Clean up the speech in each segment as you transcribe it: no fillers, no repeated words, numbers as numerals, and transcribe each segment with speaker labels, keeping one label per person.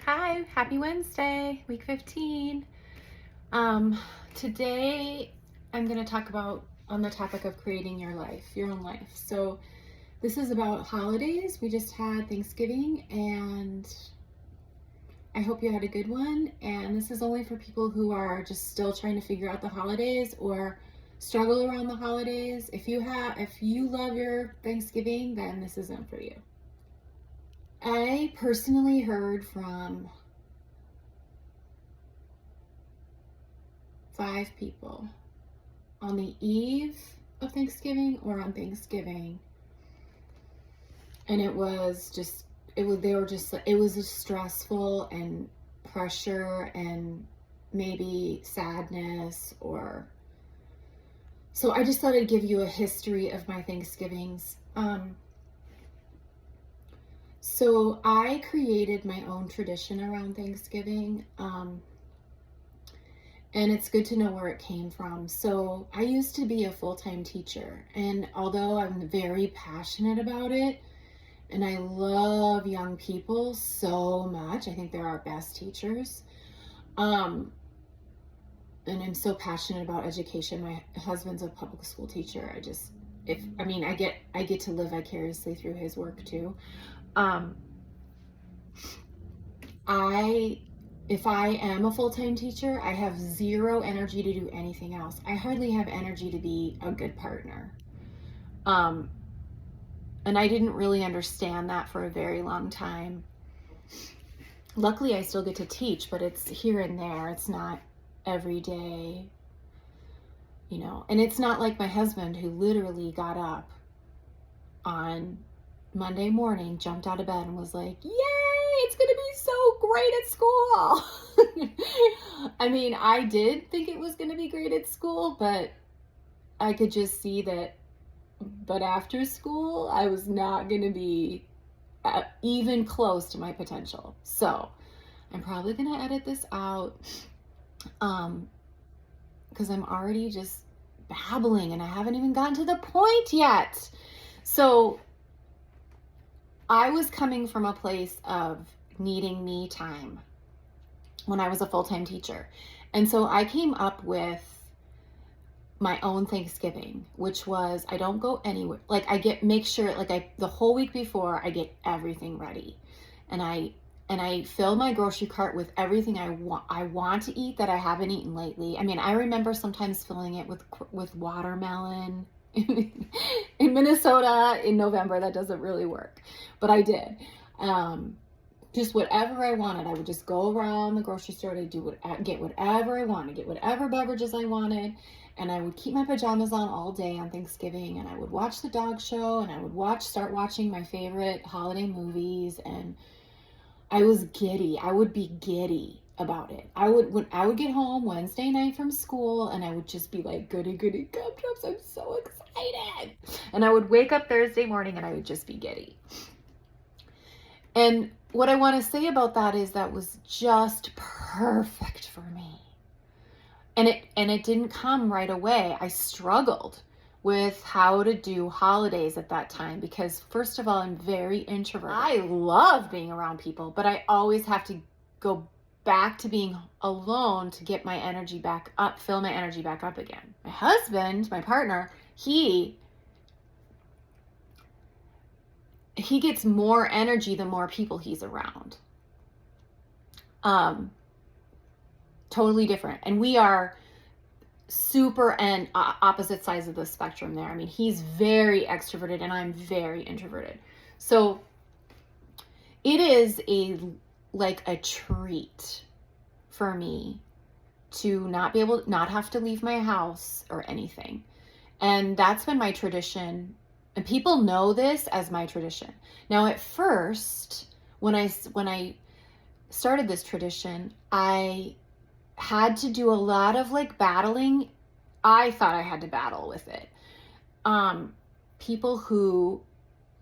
Speaker 1: Hi, happy Wednesday, week 15. Today I'm going to talk about on the topic of creating your life, your own life. So this is about holidays. We just had Thanksgiving and I hope you had a good one. And this is only for people who are just still trying to figure out the holidays or struggle around the holidays. If you love your Thanksgiving, then this isn't for you. I personally heard from 5 people on the eve of Thanksgiving or on Thanksgiving, and it was stressful and pressure and maybe sadness, or so I just thought I'd give you a history of my Thanksgivings. So I created my own tradition around Thanksgiving, and it's good to know where it came from. So I used to be a full-time teacher, and although I'm very passionate about it, and I love young people so much, I think they're our best teachers, and I'm so passionate about education. My husband's a public school teacher. I get to live vicariously through his work too. If I am a full-time teacher, I have zero energy to do anything else. I hardly have energy to be a good partner. And I didn't really understand that for a very long time. Luckily, I still get to teach, but it's here and there. It's not every day, and it's not like my husband, who literally got up on Monday morning, jumped out of bed and was like, yay, it's going to be so great at school. I mean, I did think it was going to be great at school, but I could just see that, but after school, I was not going to be even close to my potential. So I'm probably going to edit this out, because I'm already just babbling and I haven't even gotten to the point yet. So I was coming from a place of needing me time when I was a full-time teacher. And so I came up with my own Thanksgiving, which was, I don't go anywhere. Like the whole week before, I get everything ready. And I fill my grocery cart with everything I want to eat that I haven't eaten lately. I mean, I remember sometimes filling it with watermelon. In Minnesota in November, that doesn't really work, but I did. Just whatever I wanted. I would just go around the grocery store to get whatever I wanted, get whatever beverages I wanted, and I would keep my pajamas on all day on Thanksgiving, and I would watch the dog show, and I would start watching my favorite holiday movies, and I was giddy. I would be giddy about it. When I would get home Wednesday night from school, and I would just be like, goody gumdrops, I'm so excited. And I would wake up Thursday morning and I would just be giddy. And what I want to say about that is that was just perfect for me. And it didn't come right away. I struggled with how to do holidays at that time because, first of all, I'm very introverted. I love being around people, but I always have to go back to being alone to get my energy back up, fill my energy back up again. My husband, my partner, he gets more energy the more people he's around. Totally different. And we are super and opposite sides of the spectrum there. I mean, he's very extroverted and I'm very introverted. So it is a treat for me to not have to leave my house or anything. And that's been my tradition. And people know this as my tradition. Now, at first, when I started this tradition, I had to do a lot of battling. I thought I had to battle with it. People who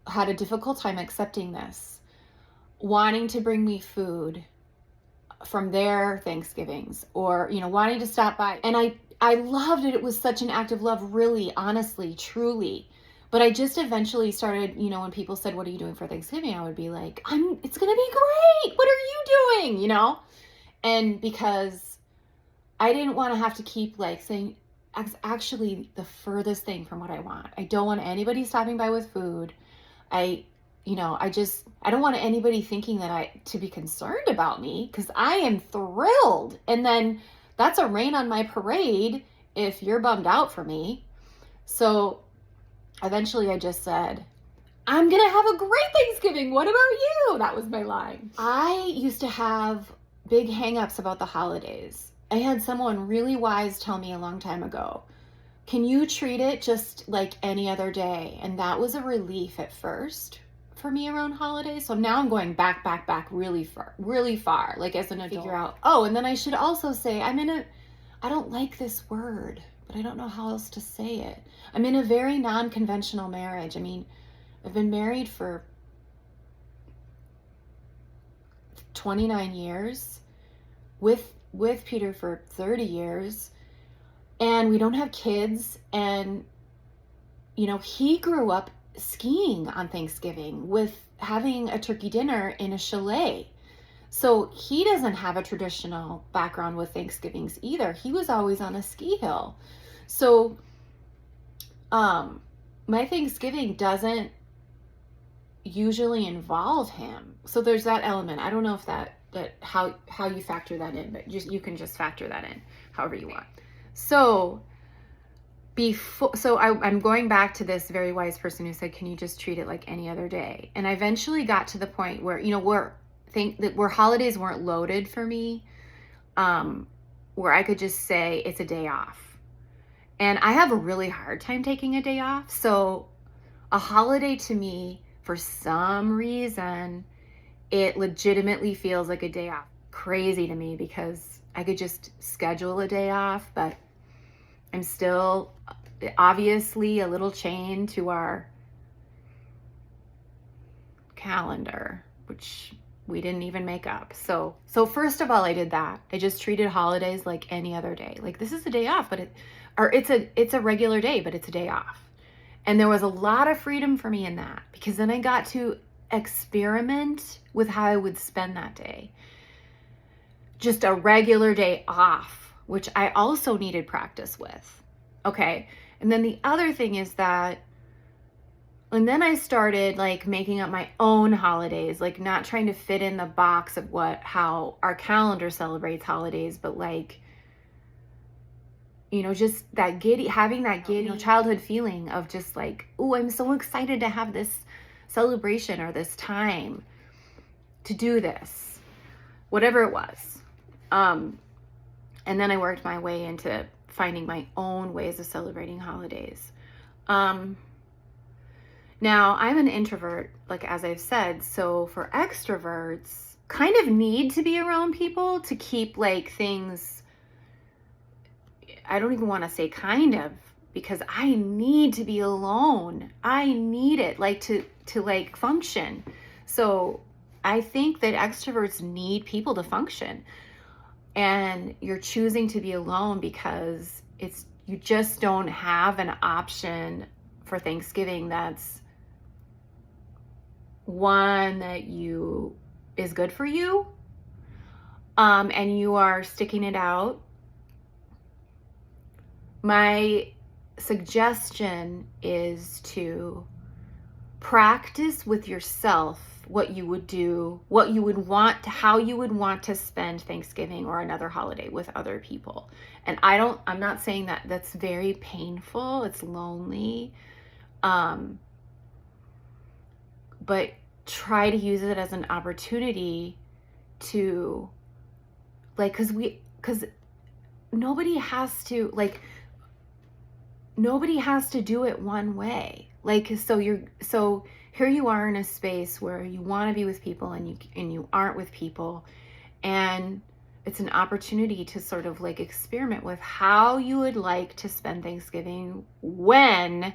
Speaker 1: had a difficult time accepting this, wanting to bring me food from their Thanksgivings, or wanting to stop by, and I loved it. It was such an act of love, really, honestly, truly. But I just eventually started, when people said, what are you doing for Thanksgiving? I would be like, it's going to be great. What are you thing, you know? And because I didn't want to have to keep like saying, actually the furthest thing from what I want. I don't want anybody stopping by with food. I don't want anybody thinking to be concerned about me, because I am thrilled. And then that's a rain on my parade if you're bummed out for me. So eventually I just said, I'm going to have a great Thanksgiving. What about you? That was my line. I used to have big hangups about the holidays. I had someone really wise tell me a long time ago, can you treat it just like any other day? And that was a relief at first for me around holidays. So now I'm going back really far, like as an adult. Figure out, and then I should also say, I don't like this word, but I don't know how else to say it. I'm in a very non-conventional marriage. I mean, I've been married for 29 years, with Peter for 30 years, and we don't have kids. And, he grew up skiing on Thanksgiving with having a turkey dinner in a chalet. So he doesn't have a traditional background with Thanksgivings either. He was always on a ski hill. So my Thanksgiving doesn't usually involve him. So there's that element. I don't know if that how you factor that in, but you can just factor that in however you want. So I'm going back to this very wise person who said, can you just treat it like any other day? And I eventually got to the point where, where holidays weren't loaded for me, where I could just say it's a day off. And I have a really hard time taking a day off. So a holiday to me, for some reason, it legitimately feels like a day off. Crazy to me, because I could just schedule a day off, but I'm still obviously a little chained to our calendar, which we didn't even make up. So first of all, I did that. I just treated holidays like any other day. Like, this is a day off, but it's a regular day, but it's a day off. And there was a lot of freedom for me in that, because then I got to experiment with how I would spend that day. Just a regular day off, which I also needed practice with. Okay. And then the other thing is that, and then I started like making up my own holidays, like not trying to fit in the box of how our calendar celebrates holidays, but like, just that having that giddy childhood feeling of just like, oh, I'm so excited to have this celebration or this time to do this, whatever it was. And then I worked my way into finding my own ways of celebrating holidays. Now I'm an introvert, like, as I've said, so for extroverts, kind of need to be around people to keep like things, I don't even want to say kind of, because I need to be alone. I need it like to like function. So I think that extroverts need people to function, and you're choosing to be alone because you just don't have an option for Thanksgiving that's one that is good for you, and you are sticking it out. My suggestion is to practice with yourself what you would do, how you would want to spend Thanksgiving or another holiday with other people. And I'm not saying that that's very painful. It's lonely. But try to use it as an opportunity to, like, because nobody has to do it one way. Like, so here you are in a space where you want to be with people and you aren't with people, and it's an opportunity to sort of like experiment with how you would like to spend Thanksgiving when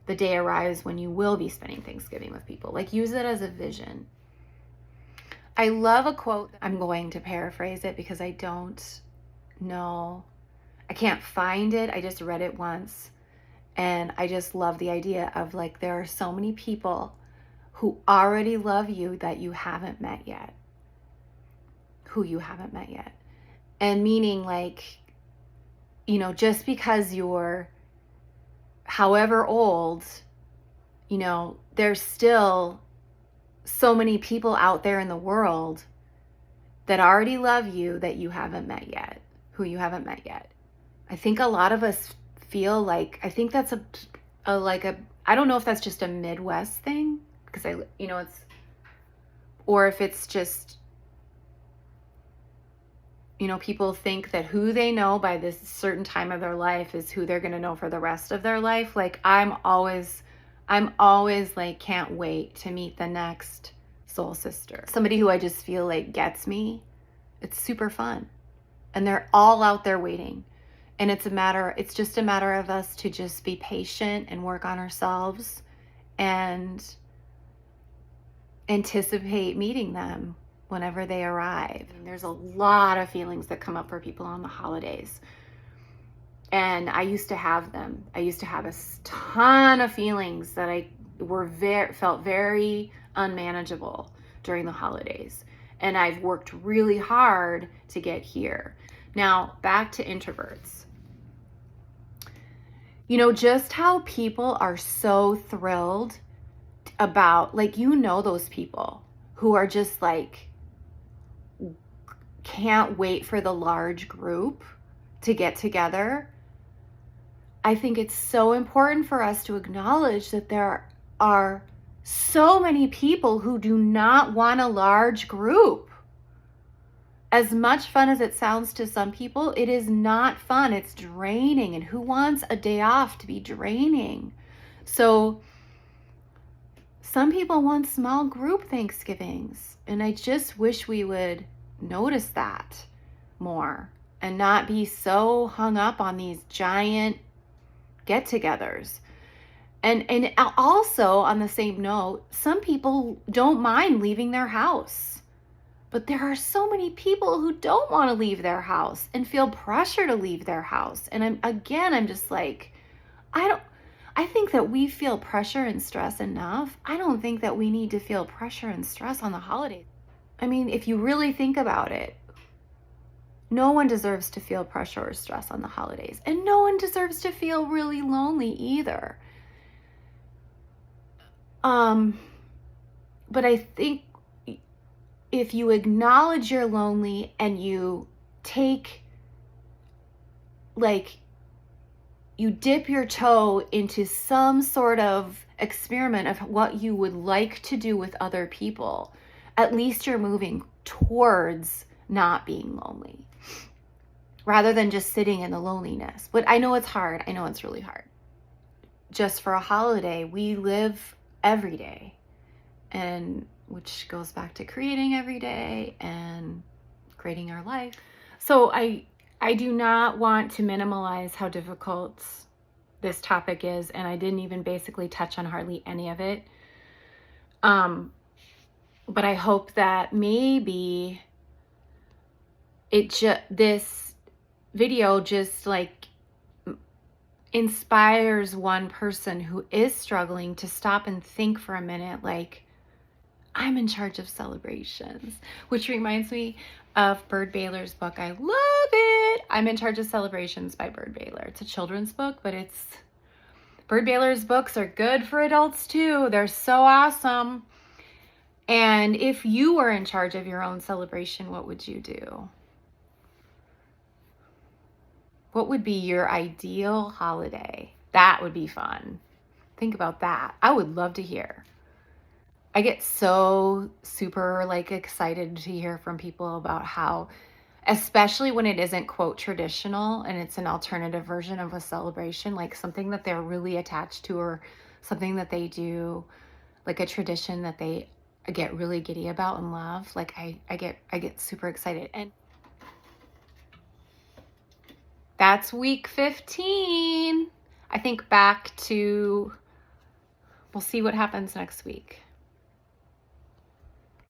Speaker 1: the day arrives when you will be spending Thanksgiving with people. Like, use it as a vision. I love a quote. I'm going to paraphrase it because I don't know. I can't find it. I just read it once. And I just love the idea of like, there are so many people who already love you that you haven't met yet, who you haven't met yet. And meaning like, you know, just because you're however old, you know, there's still so many people out there in the world that already love you that you haven't met yet, who you haven't met yet. I think a lot of us feel like, I think that's I don't know if that's just a Midwest thing, because or if it's just, you know, people think that who they know by this certain time of their life is who they're going to know for the rest of their life. Like I'm always like, can't wait to meet the next soul sister. Somebody who I just feel like gets me. It's super fun. And they're all out there waiting. And it's just a matter of us to just be patient and work on ourselves and anticipate meeting them whenever they arrive. And there's a lot of feelings that come up for people on the holidays. And I used to have them. I used to have a ton of feelings that felt very unmanageable during the holidays. And I've worked really hard to get here. Now, back to introverts. You know, just how people are so thrilled about, like, you know, those people who are just like, can't wait for the large group to get together. I think it's so important for us to acknowledge that there are so many people who do not want a large group. As much fun as it sounds to some people, it is not fun. It's draining. And who wants a day off to be draining? So some people want small group Thanksgivings. And I just wish we would notice that more and not be so hung up on these giant get-togethers. And also, on the same note, some people don't mind leaving their house. But there are so many people who don't want to leave their house and feel pressure to leave their house. And I'm just like, I think that we feel pressure and stress enough. I don't think that we need to feel pressure and stress on the holidays. I mean, if you really think about it, no one deserves to feel pressure or stress on the holidays. And no one deserves to feel really lonely either. But I think if you acknowledge you're lonely and you you dip your toe into some sort of experiment of what you would like to do with other people, at least you're moving towards not being lonely rather than just sitting in the loneliness. But I know it's hard. I know it's really hard. Just for a holiday, we live every day, and which goes back to creating every day and creating our life. So I do not want to minimize how difficult this topic is, and I didn't even basically touch on hardly any of it. But I hope that maybe this video just like inspires one person who is struggling to stop and think for a minute, like, I'm in charge of celebrations, which reminds me of Bird Baylor's book. I love it. I'm in Charge of Celebrations by Bird Baylor. It's a children's book, but Bird Baylor's books are good for adults too. They're so awesome. And if you were in charge of your own celebration, what would you do? What would be your ideal holiday? That would be fun. Think about that. I would love to hear. I get so super excited to hear from people about how, especially when it isn't quote traditional and it's an alternative version of a celebration, like something that they're really attached to or something that they do, like a tradition that they get really giddy about and love. Like I get super excited. And that's week 15. I think we'll see what happens next week.